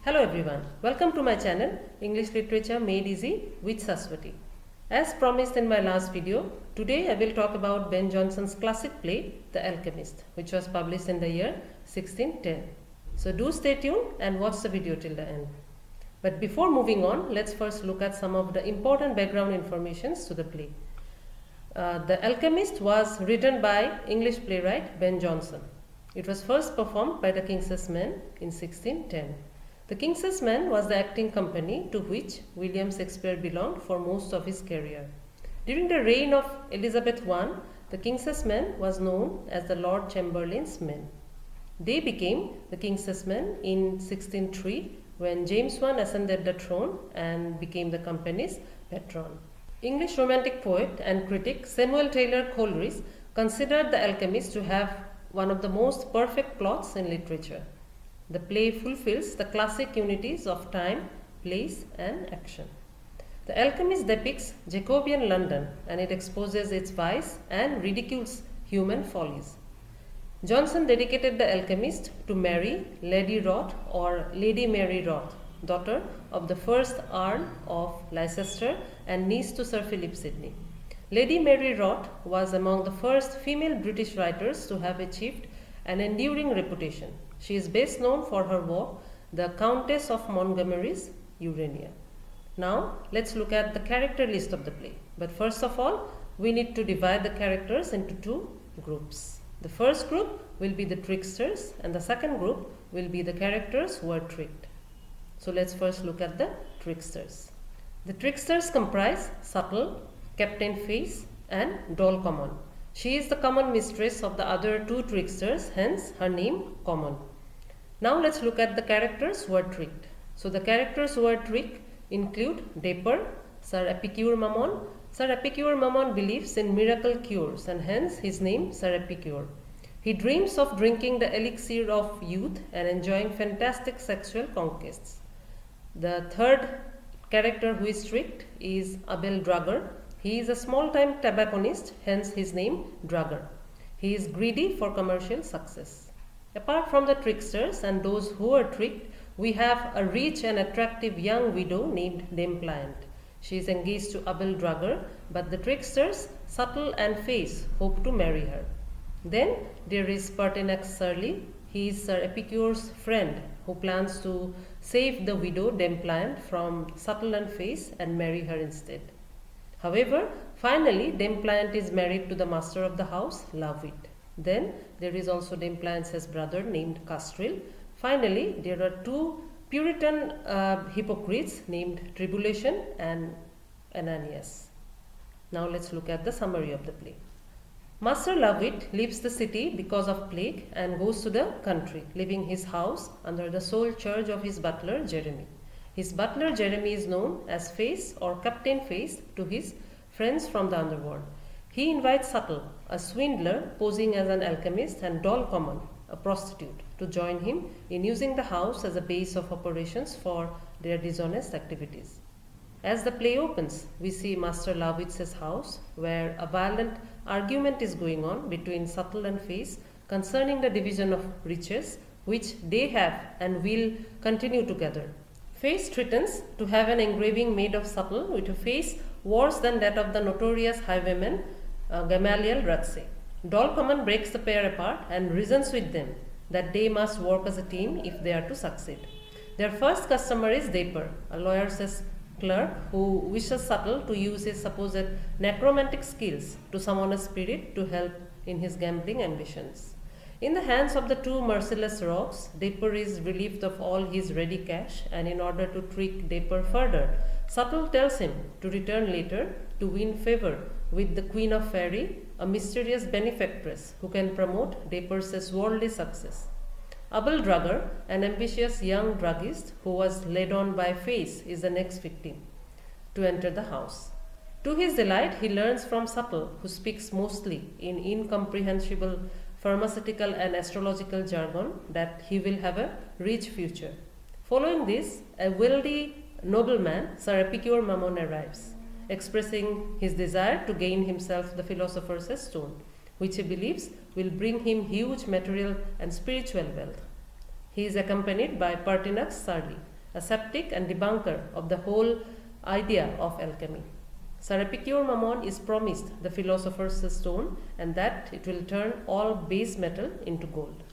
Hello everyone, welcome to my channel English Literature Made Easy with Saswati. As promised in my last video, today I will talk about Ben Jonson's classic play The Alchemist, which was published in the year 1610. So do stay tuned and watch the video till the end. But before moving on, let's first look at some of the important background informations to the play. The Alchemist was written by English playwright Ben Jonson. It was first performed by the King's Men in 1610. The King's Men was the acting company to which William Shakespeare belonged for most of his career. During the reign of Elizabeth I, the King's Men was known as the Lord Chamberlain's Men. They became the King's Men in 1603 when James I ascended the throne and became the company's patron. English romantic poet and critic Samuel Taylor Coleridge considered The Alchemist to have one of the most perfect plots in literature. The play fulfills the classic unities of time, place, and action. The Alchemist depicts Jacobean London and it exposes its vice and ridicules human follies. Jonson dedicated The Alchemist to Mary, Lady Wroth or Lady Mary Wroth, daughter of the first Earl of Leicester and niece to Sir Philip Sidney. Lady Mary Wroth was among the first female British writers to have achieved an enduring reputation. She is best known for her work, The Countess of Montgomery's Urania. Now, let's look at the character list of the play. But first of all, we need to divide the characters into two groups. The first group will be the tricksters and the second group will be the characters who are tricked. So let's first look at the tricksters. The tricksters comprise Subtle, Captain Face, and Doll Common. She is the common mistress of the other two tricksters, hence her name Common. Now let's look at the characters who are tricked. So the characters who are tricked include Dapper, Sir Epicure Mammon. Sir Epicure Mammon believes in miracle cures and hence his name Sir Epicure. He dreams of drinking the elixir of youth and enjoying fantastic sexual conquests. The third character who is tricked is Abel Drugger. He is a small-time tobacconist, hence his name Drugger. He is greedy for commercial success. Apart from the tricksters and those who are tricked, we have a rich and attractive young widow named Dame Pliant. She is engaged to Abel Drugger, but the tricksters, Subtle and Face, hope to marry her. Then there is Pertinax Surly. He is Sir Epicure's friend who plans to save the widow Dame Pliant from Subtle and Face and marry her instead. However, finally Dame Pliant is married to the master of the house, Loveit. Then there is also Dame Pliant's brother named Castril. Finally, there are two Puritan hypocrites named Tribulation and Ananias. Now let's look at the summary of the play. Master Loveit leaves the city because of plague and goes to the country, leaving his house under the sole charge of his butler Jeremy. His butler Jeremy is known as Face or Captain Face to his friends from the underworld. He invites Subtle, a swindler posing as an alchemist, and Doll Common, a prostitute, to join him in using the house as a base of operations for their dishonest activities. As the play opens, we see Master Loveit's house, where a violent argument is going on between Subtle and Face concerning the division of riches, which they have and will continue together. Face threatens to have an engraving made of Subtle with a face worse than that of the notorious highwayman Gamaliel Ratsey. Doll Common breaks the pair apart and reasons with them that they must work as a team if they are to succeed. Their first customer is Dapper, a lawyer's clerk who wishes Subtle to use his supposed necromantic skills to summon a spirit to help in his gambling ambitions. In the hands of the two merciless rogues, Dapper is relieved of all his ready cash, and in order to trick Dapper further, Subtle tells him to return later to win favor with the Queen of Fairy, a mysterious benefactress who can promote Dapper's worldly success. Abel Drugger, an ambitious young druggist who was led on by Face, is the next victim to enter the house. To his delight, he learns from Subtle, who speaks mostly in incomprehensible pharmaceutical and astrological jargon, that he will have a rich future. Following this, a wealthy nobleman, Sir Epicure Mammon, arrives, expressing his desire to gain himself the Philosopher's Stone, which he believes will bring him huge material and spiritual wealth. He is accompanied by Pertinax Surly, a sceptic and debunker of the whole idea of alchemy. Sir Epicure Mammon is promised the philosopher's stone and that it will turn all base metal into gold.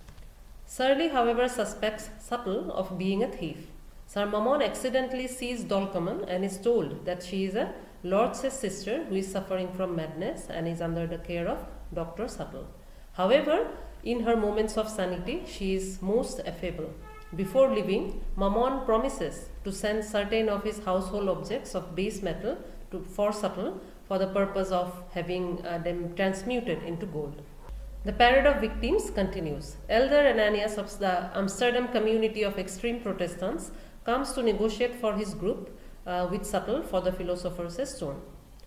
Surly, however, suspects Subtle of being a thief. Sir Mammon accidentally sees Dolcommon and is told that she is a Lord's sister who is suffering from madness and is under the care of Dr. Subtle. However, in her moments of sanity, she is most affable. Before leaving, Mammon promises to send certain of his household objects of base metal for Subtle for the purpose of having them transmuted into gold. The parade of victims continues. Elder Ananias of the Amsterdam community of extreme Protestants comes to negotiate for his group with Subtle for the philosopher's stone.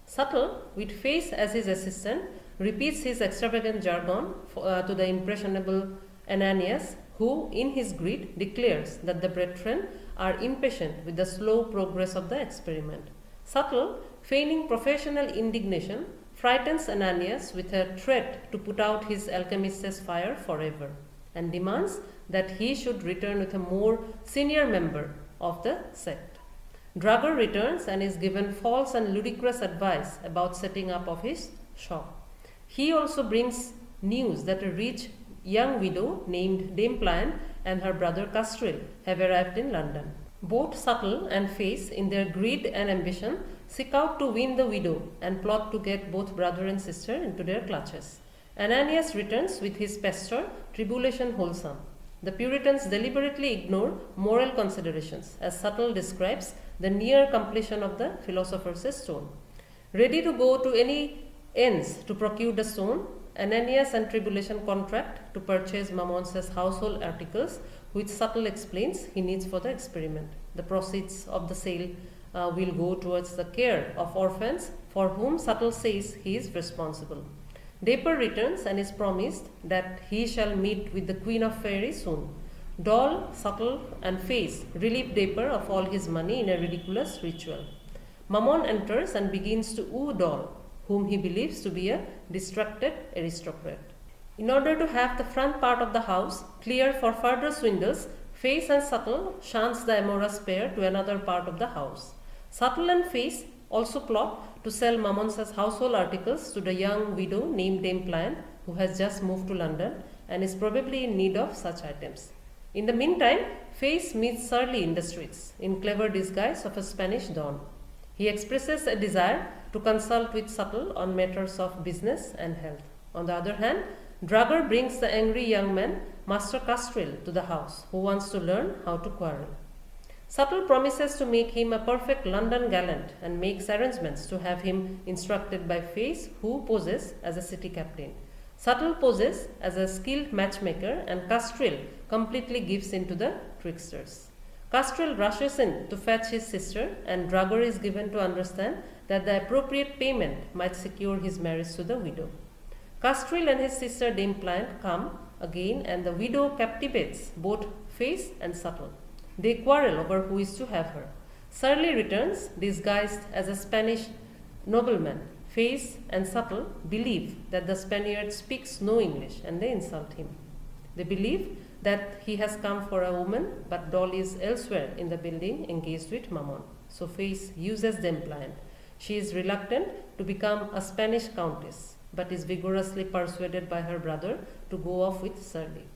Subtle, with Face as his assistant, repeats his extravagant jargon to the impressionable Ananias, who, in his greed, declares that the brethren are impatient with the slow progress of the experiment. Subtle, feigning professional indignation, frightens Ananias with a threat to put out his alchemist's fire forever and demands that he should return with a more senior member of the sect. Drugger returns and is given false and ludicrous advice about setting up of his shop. He also brings news that a rich young widow named Dame Pliant and her brother Castril have arrived in London. Both Subtle and Face, in their greed and ambition, seek out to win the widow and plot to get both brother and sister into their clutches. Ananias returns with his pastor, Tribulation Wholesome. The Puritans deliberately ignore moral considerations, as Subtle describes the near completion of the philosopher's stone. Ready to go to any ends to procure the stone, Ananias and Tribulation contract to purchase Mammon's household articles, which Subtle explains he needs for the experiment. The proceeds of the sale will go towards the care of orphans for whom Subtle says he is responsible. Dapper returns and is promised that he shall meet with the Queen of Fairy soon. Doll, Subtle, and Face relieve Dapper of all his money in a ridiculous ritual. Mammon enters and begins to woo Doll, whom he believes to be a distracted aristocrat. In order to have the front part of the house clear for further swindles, Face and Subtle shunts the amorous pair to another part of the house. Subtle and Face also plot to sell Mammon's household articles to the young widow named Dame Pliant, who has just moved to London and is probably in need of such items. In the meantime, Face meets Surly in the streets, in clever disguise of a Spanish don. He expresses a desire to consult with Subtle on matters of business and health. On the other hand, Drugger brings the angry young man, Master Castril, to the house, who wants to learn how to quarrel. Subtle promises to make him a perfect London gallant and makes arrangements to have him instructed by Face, who poses as a city captain. Subtle poses as a skilled matchmaker, and Castril completely gives in to the tricksters. Castril rushes in to fetch his sister, and Drugger is given to understand that the appropriate payment might secure his marriage to the widow. Castril and his sister Dame Pliant come again, and the widow captivates both Face and Subtle. They quarrel over who is to have her. Surly returns, disguised as a Spanish nobleman. Face and Subtle believe that the Spaniard speaks no English, and they insult him. They believe that he has come for a woman, but Doll is elsewhere in the building engaged with Mammon. So Face uses Dame Pliant. She is reluctant to become a Spanish countess, but is vigorously persuaded by her brother to go off with Surly.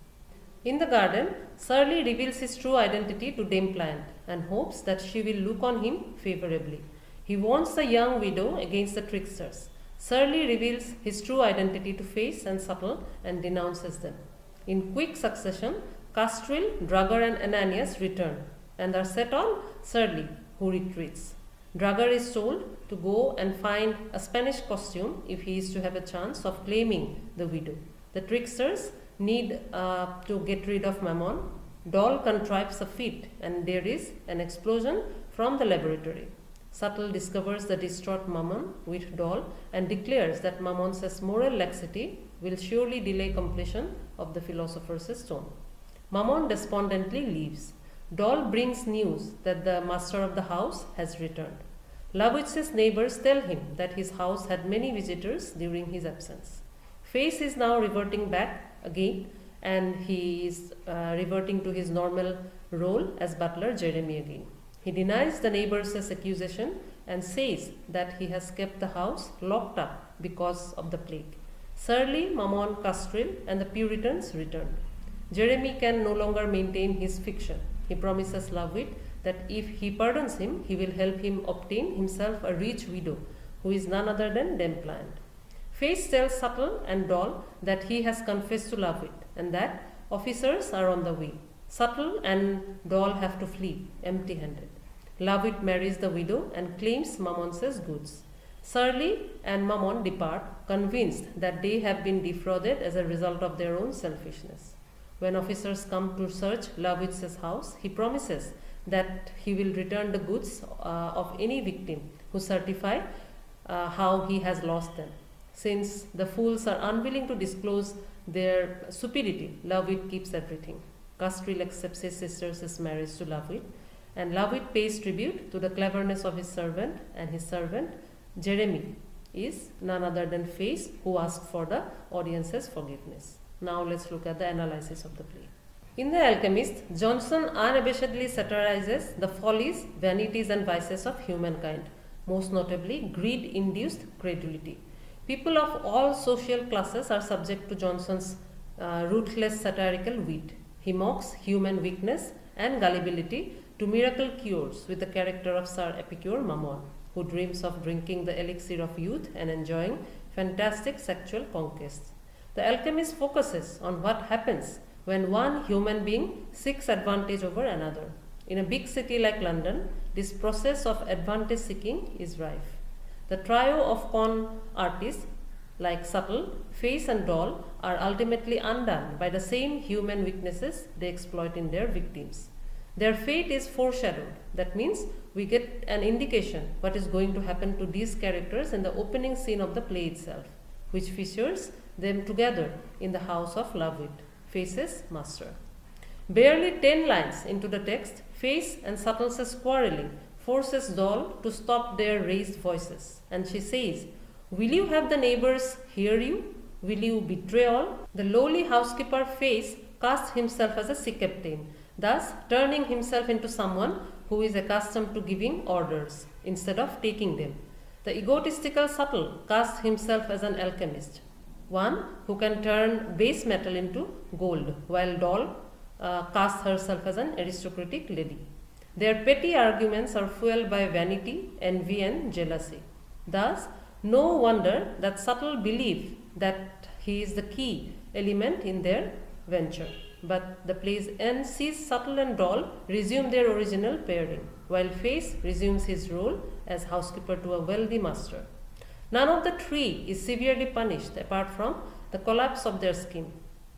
In the garden, Surly reveals his true identity to Dame Pliant and hopes that she will look on him favorably. He warns the young widow against the tricksters. Surly reveals his true identity to Face and Subtle and denounces them. In quick succession, Castril, Drugger, and Ananias return and are set on Surly, who retreats. Drugger is told to go and find a Spanish costume if he is to have a chance of claiming the widow. The tricksters need to get rid of Mammon. Doll contrives a feat, and there is an explosion from the laboratory. Subtle discovers the distraught Mammon with Doll and declares that Mammon's moral laxity will surely delay completion of the philosopher's stone. Mammon despondently leaves. Doll brings news that the master of the house has returned. Lawitz's neighbors tell him that his house had many visitors during his absence. Face is now reverting back again, and he is reverting to his normal role as butler Jeremy again. He denies the neighbors' accusation and says that he has kept the house locked up because of the plague. Surly, Mammon, Castril, and the Puritans return. Jeremy can no longer maintain his fiction. He promises Lovewit that if he pardons him, he will help him obtain himself a rich widow, who is none other than Dame Pliant. Face tells Subtle and Doll that he has confessed to Lovewit and that officers are on the way. Subtle and Doll have to flee empty-handed. Lovewit marries the widow and claims Mammon's goods. Surly and Mammon depart, convinced that they have been defrauded as a result of their own selfishness. When officers come to search Lovewit's house, he promises that he will return the goods of any victim who certify how he has lost them. Since the fools are unwilling to disclose their stupidity, Lovewit keeps everything. Castril accepts his sister's marriage to Lovewit, and Lovewit pays tribute to the cleverness of his servant, and his servant, Jeremy, is none other than Face, who asked for the audience's forgiveness. Now let's look at the analysis of the play. In The Alchemist, Jonson unabashedly satirizes the follies, vanities, and vices of humankind, most notably greed-induced credulity. People of all social classes are subject to Jonson's ruthless satirical wit. He mocks human weakness and gullibility to miracle cures with the character of Sir Epicure Mammon, who dreams of drinking the elixir of youth and enjoying fantastic sexual conquests. The Alchemist focuses on what happens when one human being seeks advantage over another. In a big city like London, this process of advantage seeking is rife. The trio of con artists like Subtle, Face, and Doll are ultimately undone by the same human weaknesses they exploit in their victims. Their fate is foreshadowed. That means we get an indication what is going to happen to these characters in the opening scene of the play itself, which features them together in the house of Lovewit, Face's master. Barely 10 lines into the text, Face and Suttle's quarreling forces Doll to stop their raised voices, and she says, "Will you have the neighbors hear you? Will you betray all?" The lowly housekeeper Face casts himself as a sea captain, thus turning himself into someone who is accustomed to giving orders instead of taking them. The egotistical Subtle casts himself as an alchemist, one who can turn base metal into gold, while Doll casts herself as an aristocratic lady. Their petty arguments are fueled by vanity, envy, and jealousy. Thus, no wonder that Subtle believes that he is the key element in their venture. But the play's end sees Subtle and Doll resume their original pairing, while Face resumes his role as housekeeper to a wealthy master. None of the three is severely punished apart from the collapse of their scheme.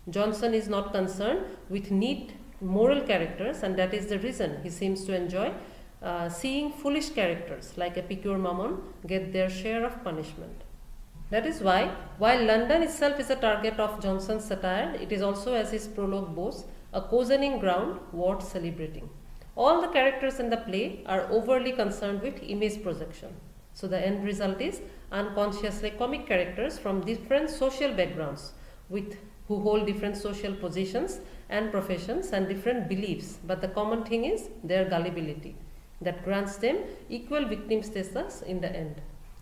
Jonson is not concerned with neat moral characters, and that is the reason he seems to enjoy seeing foolish characters like Epicure Mammon get their share of punishment. That is why, while London itself is a target of Jonson's satire, it is also, as his prologue boasts, a cozening ground worth celebrating. All the characters in the play are overly concerned with image projection. So the end result is unconsciously comic characters from different social backgrounds who hold different social positions and professions and different beliefs, but the common thing is their gullibility that grants them equal victim status in the end.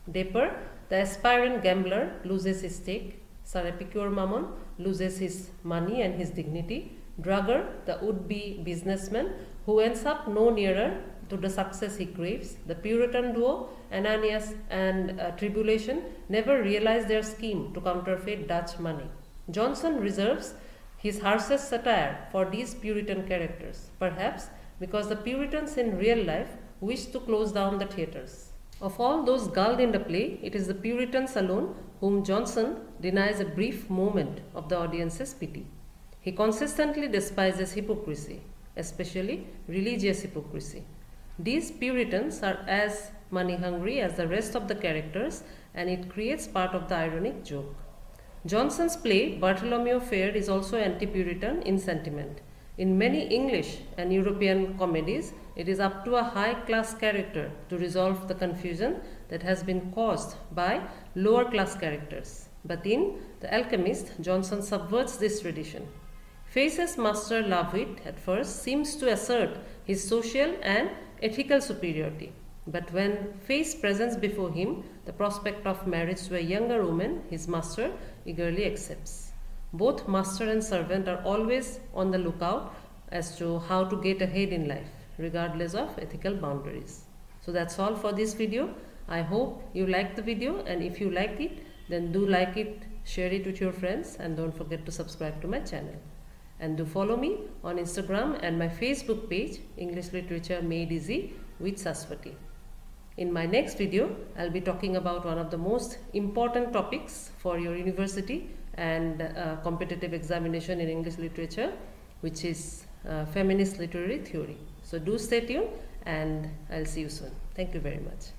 Dapper, the aspirant gambler, loses his stake. Sir Epicure Mammon loses his money and his dignity. Drugger, the would-be businessman, who ends up no nearer to the success he craves. The Puritan duo, Ananias and Tribulation, never realize their scheme to counterfeit Dutch money. Jonson reserves his harshest satire for these Puritan characters, perhaps because the Puritans in real life wished to close down the theatres. Of all those gulled in the play, it is the Puritans alone whom Jonson denies a brief moment of the audience's pity. He consistently despises hypocrisy, especially religious hypocrisy. These Puritans are as money-hungry as the rest of the characters, and it creates part of the ironic joke. Jonson's play, Bartholomew Fair, is also anti-Puritan in sentiment. In many English and European comedies, it is up to a high-class character to resolve the confusion that has been caused by lower-class characters. But in The Alchemist, Jonson subverts this tradition. Face's master Lavit at first seems to assert his social and ethical superiority. But when Face presents before him the prospect of marriage to a younger woman, his master eagerly accepts. Both master and servant are always on the lookout as to how to get ahead in life, regardless of ethical boundaries. So that's all for this video. I hope you liked the video, and if you liked it, then do like it, share it with your friends, and don't forget to subscribe to my channel. And do follow me on Instagram and my Facebook page, English Literature Made Easy with Saraswati. In my next video, I'll be talking about one of the most important topics for your university and competitive examination in English literature, which is feminist literary theory. So do stay tuned, and I'll see you soon. Thank you very much.